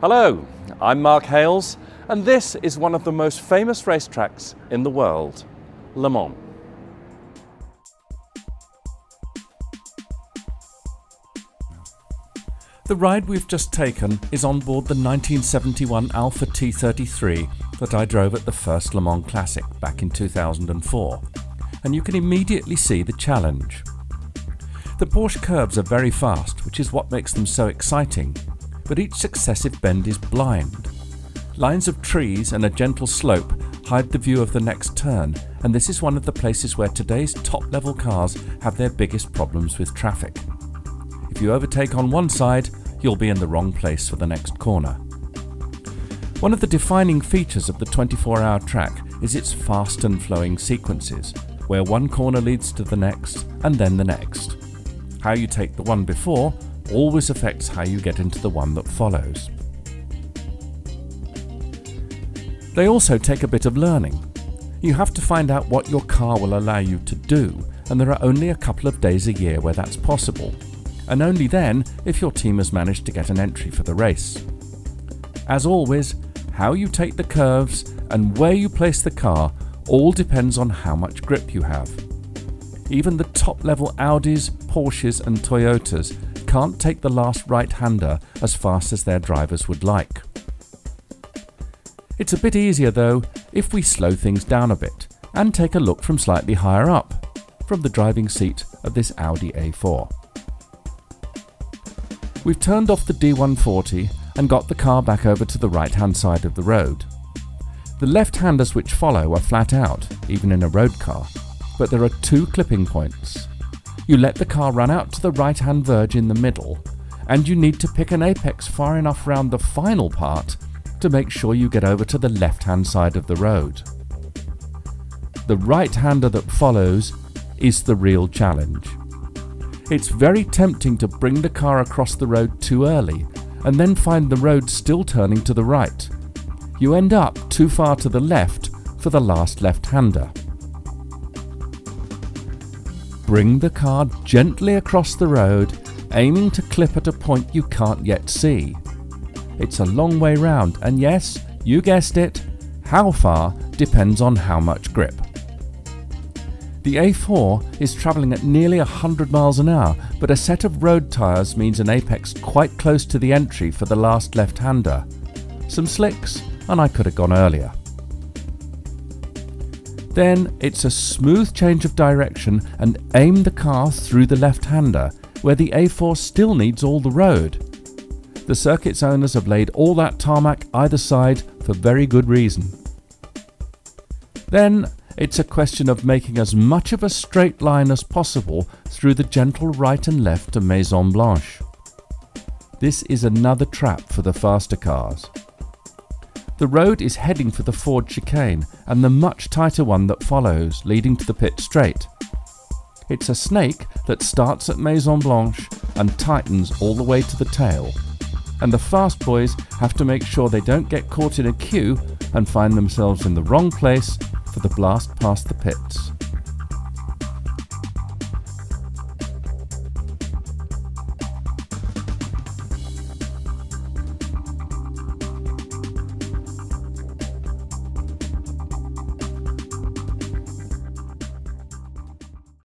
Hello, I'm Mark Hales, and this is one of the most famous racetracks in the world, Le Mans. The ride we've just taken is on board the 1971 Alfa T33 that I drove at the first Le Mans Classic back in 2004, and you can immediately see the challenge. The Porsche Curves are very fast, which is what makes them so exciting, but each successive bend is blind. Lines of trees and a gentle slope hide the view of the next turn, and this is one of the places where today's top-level cars have their biggest problems with traffic. If you overtake on one side, you'll be in the wrong place for the next corner. One of the defining features of the 24-hour track is its fast and flowing sequences, where one corner leads to the next and then the next. How you take the one before always affects how you get into the one that follows. They also take a bit of learning. You have to find out what your car will allow you to do, and there are only a couple of days a year where that's possible, and only then if your team has managed to get an entry for the race. As always, how you take the curves and where you place the car all depends on how much grip you have. Even the top-level Audis, Porsches and Toyotas can't take the last right-hander as fast as their drivers would like. It's a bit easier though if we slow things down a bit and take a look from slightly higher up, from the driving seat of this Audi A4. We've turned off the D140 and got the car back over to the right-hand side of the road. The left-handers which follow are flat out, even in a road car, but there are two clipping points. You let the car run out to the right-hand verge in the middle, and you need to pick an apex far enough round the final part to make sure you get over to the left-hand side of the road. The right-hander that follows is the real challenge. It's very tempting to bring the car across the road too early and then find the road still turning to the right. You end up too far to the left for the last left-hander. Bring the car gently across the road, aiming to clip at a point you can't yet see. It's a long way round, and yes, you guessed it, how far depends on how much grip. The A4 is travelling at nearly 100 miles an hour, but a set of road tyres means an apex quite close to the entry for the last left-hander. Some slicks, and I could have gone earlier. Then it's a smooth change of direction and aim the car through the left-hander, where the A4 still needs all the road. The circuit's owners have laid all that tarmac either side for very good reason. Then it's a question of making as much of a straight line as possible through the gentle right and left to Maison Blanche. This is another trap for the faster cars. The road is heading for the Ford chicane and the much tighter one that follows, leading to the pit straight. It's a snake that starts at Maison Blanche and tightens all the way to the tail, and the fast boys have to make sure they don't get caught in a queue and find themselves in the wrong place for the blast past the pits.